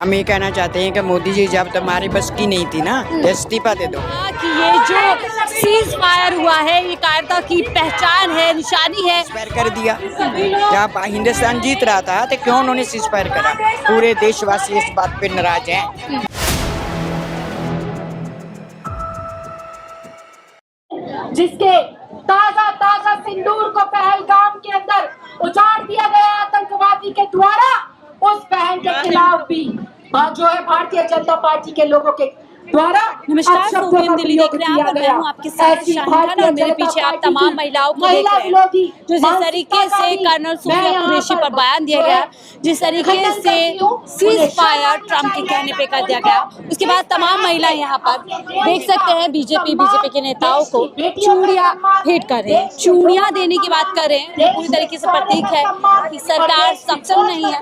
हम ये कहना चाहते हैं कि मोदी जी जब तुम्हारी बस की नहीं थी ना तो इस्तीफा दे दो। कि ये जो सीज फायर हुआ है ये कायरता की पहचान है, निशानी है। सीज फायर कर दिया। जब हिंदुस्तान जीत रहा था तो क्यों उन्होंने सीज फायर करा? पूरे देशवासी इस बात पे नाराज हैं। जिसके ताजा ताजा सिंदूर को पहलगाम के अंदर उजाड़ दिया गया आतंकवादी के द्वारा, उस बहन के खिलाफ भी जो है भारतीय जनता पार्टी के लोगों के द्वारा नमस्कार, सोवियम दिल्ली देख रहे हैं आप। मैं हूं आपके साथ शाहीन खान और मेरे पीछे आप तमाम महिलाओं को देख रहे हैं। जो जिस तरीके से कर्नल सुफिया कुरैशी पर बयान दिया गया, जिस तरीके से सीज फायर ट्रम्प के कहने पे कर दिया गया, उसके बाद तमाम महिलाएं यहाँ पर देख सकते हैं बीजेपी के नेताओं को चूड़ियां भेंट कर रहे हैं, चूड़ियां देने की बात कर रहे हैं। ये पूरी तरीके से प्रतीक है कि सरकार सक्षम नहीं है।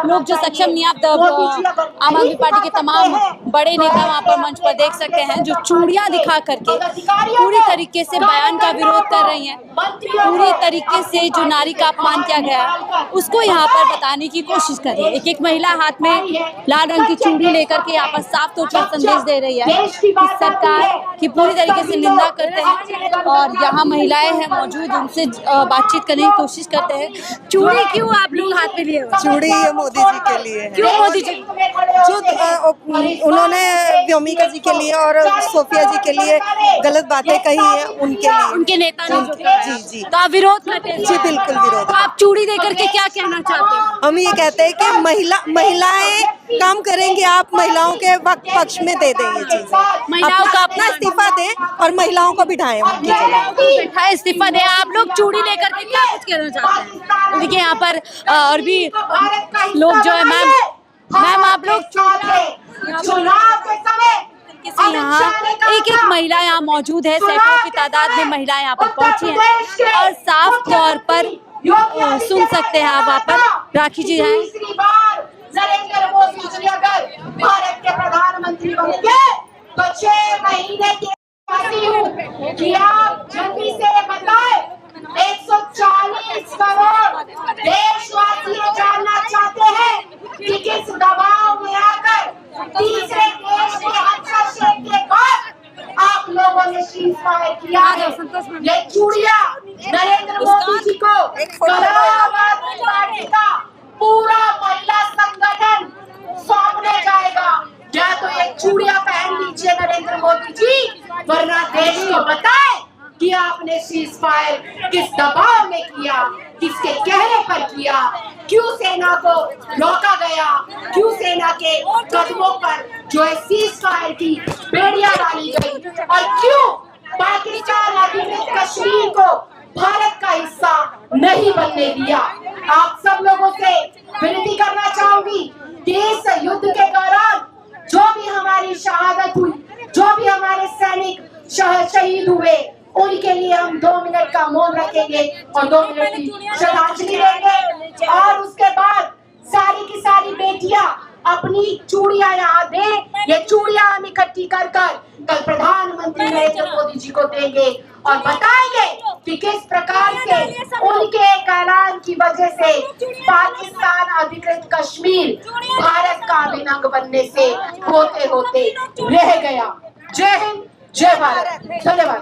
लोग जो सक्षम नहीं है, आम आदमी पार्टी के तमाम बड़े नेता वहाँ पर मंच पर देख सकते हैं जो चूड़ियां दिखा करके पूरी तरीके से बयान का विरोध कर रही हैं। पूरी तरीके से जो नारी का अपमान किया गया उसको यहाँ पर बताने की कोशिश कर रही है। एक एक महिला हाथ में लाल रंग की चूड़ी लेकर के यहाँ पर साफ तौर पर संदेश दे रही है कि सरकार की पूरी तरीके से निंदा करते हैं। और यहाँ महिलाएं हैं मौजूद, उनसे बातचीत करने की कोशिश करते हैं। चूड़ी क्यों आप लोग हाथ में लिए? चूड़ी ये मोदी जी के लिए है। क्यों मोदी जी? जो उन्होंने व्योमिका जी के लिए और सोफिया जी के लिए गलत बातें कही है, उनके लिए, उनके नेता ने जो जी जी तो आप विरोध करते हैं? जी बिल्कुल विरोध। तो आप चूड़ी देकर के क्या कहना चाहते हैं? हम ये कहते हैं कि महिलाएं काम करेंगे, आप महिलाओं के पक्ष में दे दें ये चीजें। महिलाओं का अपना इस्तीफा दें और महिलाओं को बिठाएं उनकी जगह। इस्तीफा दे। आप लोग चूड़ी लेकर के क्या कुछ कहना चाहते हैं? देखिए यहाँ पर और भी लोग जो है मैम आप लोग चुनाव के समय यहाँ एक एक महिला यहाँ मौजूद है, सैकड़ों की तादाद में महिलाएं यहाँ पर पहुंची हैं और साफ तौर पर सुन सकते हैं आप वहाँ पर राखी जी हैं। तीसरी बार नरेंद्र मोदी जी अगर भारत के प्रधानमंत्री होंगे तो 6 महीने की बाकी हूँ कि आप जल्दी से बताएं 140 करोड़ देशवासी जानना चाहते हैं कि किस दबाव में आकर तीसरे देश के हस्तक्षेप के बाद आप लोगों ने सीज फायर किया है। ये चूड़िया नरेंद्र मोदी जी को आम आदमी पार्टी का पूरा महिला संगठन सौंपने जाएगा। या तो ये चूड़िया पहन लीजिए नरेंद्र मोदी जी, वरना देश को बताए कि आपने सीज फायर किस दबाव में किया, किसके कहने पर किया, क्यों सेना को रोका गया, क्यों सेना के कदमों पर जो है सीज फायर की बेड़ियां डाली गई, और क्यों पाकिस्तान अधिकृत कश्मीर को भारत का हिस्सा नहीं बनने दिया। आप सब लोगों से विनती करना चाहूंगी कि इस युद्ध के दौरान जो भी हमारी शहादत हुई, जो भी हमारे सैनिक शहीद हुए, उनके लिए हम 2 मिनट का मौन रखेंगे और 2 मिनट की श्रद्धांजलि देंगे। और उसके बाद सारी की सारी बेटियां अपनी चूड़ियां यहाँ दें। ये चूड़ियां हम इकट्ठी कर कल प्रधानमंत्री नरेंद्र मोदी जी को देंगे और बताएंगे कि किस प्रकार से उनके एक ऐलान की वजह से पाकिस्तान अधिकृत कश्मीर भारत का अभिन्न अंग बनने से होते होते रह गया। जय हिंद, जय भारत, धन्यवाद।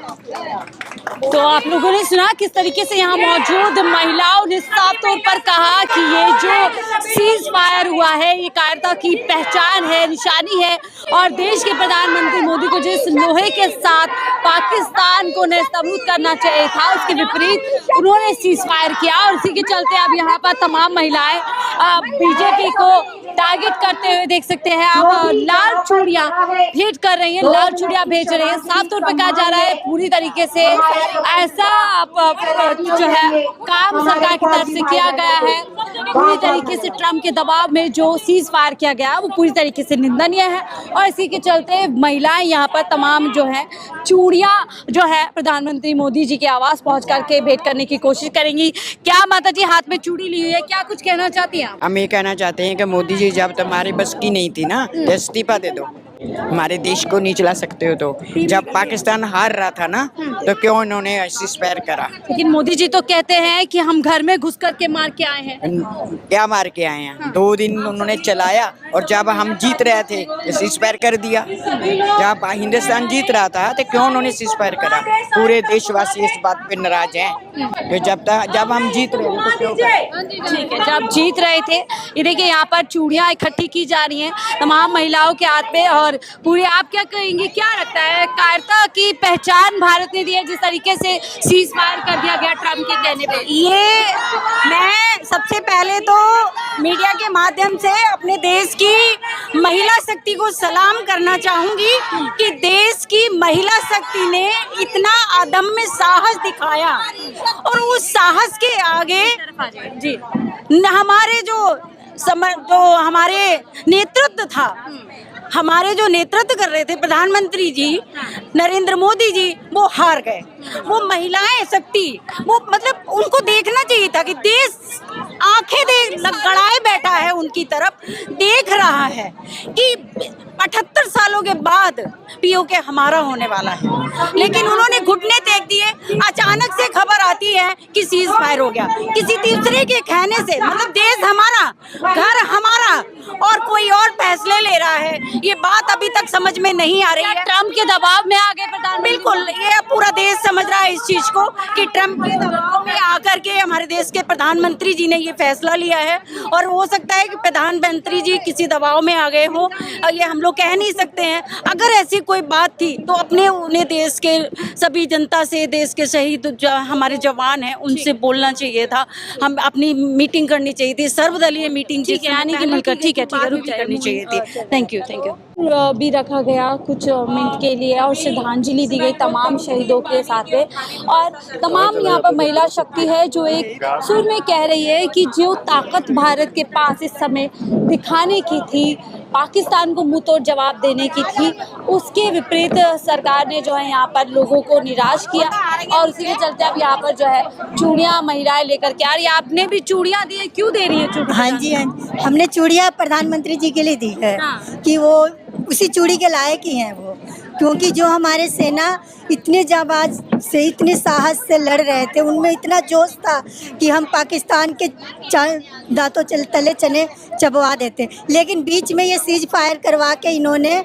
तो आप लोगों ने सुना किस तरीके से यहाँ मौजूद महिलाओं ने साफ तौर पर कहा कि ये जो सीज फायर हुआ है ये कायरता की पहचान है, निशानी है। और देश के प्रधानमंत्री मोदी को जिस लोहे के साथ पाकिस्तान को नेस्तनाबूद करना चाहिए था, उसके विपरीत उन्होंने सीज फायर किया। और इसी के चलते अब यहाँ पर तमाम महिलाएं बीजेपी को टारगेट करते हुए देख सकते हैं आप लाल चूड़ियां भेंट कर रही हैं, लाल चूड़ियां भेज रही हैं। साफ तौर पर कहा जा रहा है पूरी तरीके से ऐसा जो है काम सरकार की तरफ से किया गया है। पूरी तरीके से ट्रम्प के दबाव में जो सीज फायर किया गया वो पूरी तरीके से निंदनीय है। और इसी के चलते महिलाएं यहाँ पर तमाम जो है चूड़ियां जो है प्रधानमंत्री मोदी जी के आवास पहुंच करके भेंट करने की कोशिश करेंगी। क्या माता जी हाथ में चूड़ी ली हुई है, क्या कुछ कहना चाहती हैं आप? हम ये कहना चाहते हैं कि मोदी जी जब तुम्हारी बस की नहीं थी ना तो इस्तीफा दे दो। हमारे देश को नहीं चला सकते हो तो जब पाकिस्तान हार रहा था ना तो क्यों इन्होंने सीज़फायर करा। लेकिन मोदी जी तो कहते हैं कि हम घर में घुस कर के मार के आए हैं। क्या मार के आए हैं? 2 दिन उन्होंने चलाया और जब हम जीत रहे थे तो सीज़फायर कर दिया। जब हिंदुस्तान जीत रहा था तो क्यों उन्होंने सीज़फायर करा। पूरे देशवासी इस बात पे नाराज हैं कि जब हम जीत रहे थे तो क्यों करा? ठीक है, जब जीत रहे थे। ये देखिए यहाँ पर चूड़ियाँ इकट्ठी की जा रही हैं तमाम महिलाओं के हाथ में। और पूरे आप क्या कहेंगे, क्या लगता है कायरता की पहचान भारत ने दी है जिस तरीके से सीज फायर कर दिया गया ट्रम्प के कहने पे? ये मैं सबसे पहले तो मीडिया के माध्यम से अपने देश की महिला शक्ति को सलाम करना चाहूंगी कि देश की महिला शक्ति ने इतना अदम्य साहस दिखाया और उस साहस के आगे जी हमारे जो हमारे नेतृत्व था, हमारे जो नेतृत्व कर रहे थे प्रधानमंत्री जी नरेंद्र मोदी जी, वो हार गए। वो महिलाएं शक्ति, वो मतलब उनको देखना चाहिए था कि देश आंखें गड़ाए बैठा है उनकी तरफ, देख रहा है कि 78 सालों के बाद पीओके हमारा होने वाला है, लेकिन उन्होंने घुटने टेक दिए। अचानक से खबर आती है कि सीज फायर हो गया किसी तीसरे के कहने से। मतलब देश हमारा, घर हमारा और कोई और फैसले ले रहा है, ये बात अभी तक समझ में नहीं आ रही है। ट्रम्प के दबाव में आ गए प्रधानमंत्री? बिल्कुल, ये पूरा देश समझ रहा है इस चीज को कि ट्रम्प के दबाव में आकर के हमारे देश के प्रधानमंत्री जी ने ये फैसला लिया है। और हो सकता है कि प्रधानमंत्री जी किसी दबाव में आ गए हो, ये हम लोग कह नहीं सकते हैं। अगर ऐसी कोई बात थी तो उन्हें देश के सभी जनता से, देश के शहीद हमारे जवान हैं उनसे बोलना चाहिए था। हम अपनी मीटिंग करनी चाहिए थी, सर्वदलीय मीटिंग यानी कि मिलकर ठीक है करनी चाहिए थी। थैंक यू भी रखा गया कुछ मिनट के लिए और श्रद्धांजलि दी गई तमाम शहीदों के साथ में। और तमाम यहाँ पर महिला शक्ति है जो एक सुर में कह रही है कि जो ताकत भारत के पास इस समय दिखाने की थी, पाकिस्तान को मुंह तोड़ जवाब देने की थी, उसके विपरीत सरकार ने जो है यहाँ पर लोगों को निराश किया। और उसी के चलते अब यहाँ पर जो है चूड़ियाँ महिलाएं लेकर के आ रही है। आपने भी चूड़ियाँ दी है, क्यों दे रही है चूड़ियाँ? हाँ जी, हमने चूड़ियाँ प्रधानमंत्री जी के लिए दी है कि वो उसी चूड़ी के लायक ही हैं वो, क्योंकि जो हमारे सेना इतने जाबाज से, इतने साहस से लड़ रहे थे, उनमें इतना जोश था कि हम पाकिस्तान के दांतों तले चने चबवा देते। लेकिन बीच में ये सीज फायर करवा के इन्होंने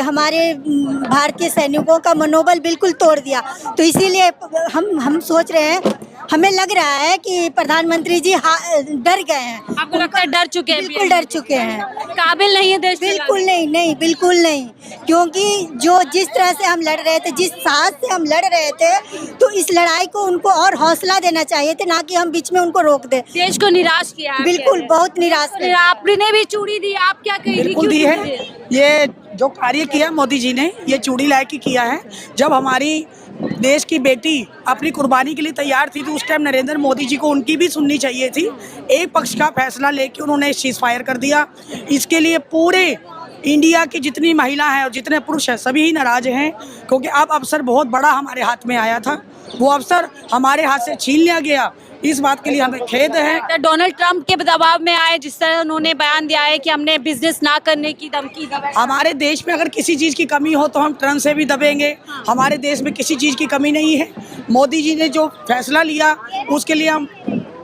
हमारे भारतीय सैनिकों का मनोबल बिल्कुल तोड़ दिया। तो इसीलिए हम सोच रहे हैं, हमें लग रहा है कि प्रधानमंत्री जी डर गए हैं। आपको लगता है डर चुके हैं? बिल्कुल डर चुके हैं। काबिल नहीं है देश? बिल्कुल नहीं, बिल्कुल नहीं, क्योंकि जिस तरह से हम लड़ रहे थे, जिस साहस से हम लड़ रहे थे, तो इस लड़ाई को उनको और हौसला देना चाहिए थे, ना कि हम बीच में उनको रोक दे। देश को निराश किया है। बिल्कुल, बहुत निराश किया। आपने भी चूड़ी दी, आप क्या कहेंगे? बिल्कुल दी है। ये जो कार्य किया मोदी जी ने, ये चूड़ी लायक ही किया है। जब हमारी देश की बेटी अपनी कुर्बानी के लिए तैयार थी तो उस टाइम नरेंद्र मोदी जी को उनकी भी सुननी चाहिए थी। एक पक्ष का फैसला लेके उन्होंने सीज फायर कर दिया। इसके लिए पूरे इंडिया की जितनी महिला हैं और जितने पुरुष हैं सभी ही नाराज हैं, क्योंकि अब अवसर बहुत बड़ा हमारे हाथ में आया था, वो अवसर हमारे हाथ से छीन लिया गया। इस बात के लिए हमें खेद है। डोनाल्ड ट्रंप के दबाव में आए, जिस तरह उन्होंने बयान दिया है कि हमने बिजनेस ना करने की धमकी दी। हमारे देश में अगर किसी चीज़ की कमी हो तो हम ट्रंप से भी दबेंगे। हमारे देश में किसी चीज़ की कमी नहीं है। मोदी जी ने जो फैसला लिया उसके लिए हम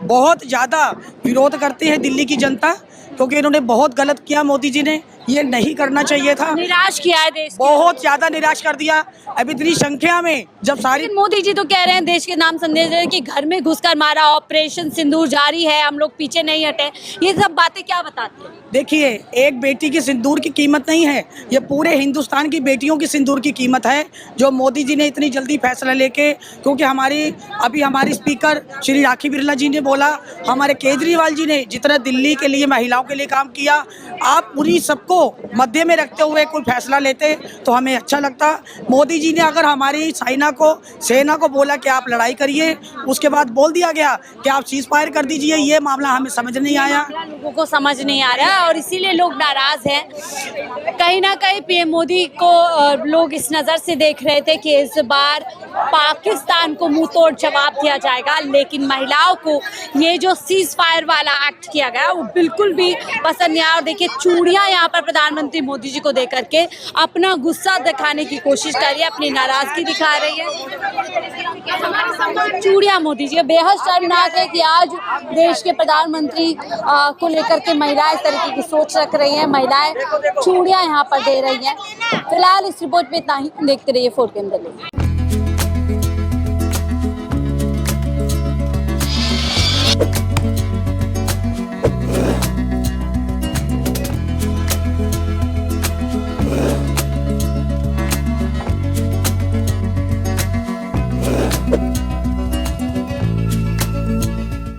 बहुत ज़्यादा विरोध करते हैं, दिल्ली की जनता, क्योंकि इन्होंने बहुत गलत किया। मोदी जी ने ये नहीं करना चाहिए था, निराश किया है देश, बहुत ज्यादा निराश कर दिया। अब इतनी संख्या में जब सारी मोदी जी तो कह रहे हैं, देश के नाम संदेश दे रहे हैं कि घर में घुसकर मारा, ऑपरेशन सिंदूर जारी है, हम लोग पीछे नहीं हटे। ये सब बातें क्या बताती हैं? देखिए, एक बेटी की सिंदूर की कीमत नहीं है, ये पूरे हिंदुस्तान की बेटियों की सिंदूर की कीमत है, जो मोदी जी ने इतनी जल्दी फैसला लेके, क्योंकि हमारी स्पीकर श्री राखी बिरला जी ने बोला, हमारे केजरीवाल जी ने जितना दिल्ली के लिए महिलाओं के लिए काम किया, आप उन्हीं सबको मध्य में रखते हुए कोई फैसला लेते तो हमें अच्छा लगता। मोदी जी ने अगर हमारी सेना को बोला कि आप लड़ाई करिए, उसके बाद बोल दिया गया कि आप सीज फायर कर दीजिए, ये मामला हमें समझ नहीं आया, लोगों को समझ नहीं आ रहा और इसीलिए लोग नाराज हैं। कहीं ना कहीं पीएम मोदी को लोग इस नज़र से देख रहे थे कि इस बार पाकिस्तान को मुंह तोड़ जवाब दिया जाएगा, लेकिन महिलाओं को ये जो सीज फायर वाला एक्ट किया गया वो बिल्कुल भी पसंद नहीं आया। और देखिए, चूड़ियाँ यहाँ पर प्रधानमंत्री मोदी जी को देख करके अपना गुस्सा दिखाने की कोशिश कर रही है, अपनी नाराजगी दिखा रही है। चूड़िया मोदी जी, बेहद शर्मनाक है कि आज देश के प्रधानमंत्री को लेकर के महिलाएं इस तरीके की सोच रख रही हैं, महिलाएं चूड़ियां यहाँ पर दे रही हैं। फिलहाल इस रिपोर्ट में इतना ही, देखते रहिए 4PM दिल्ली।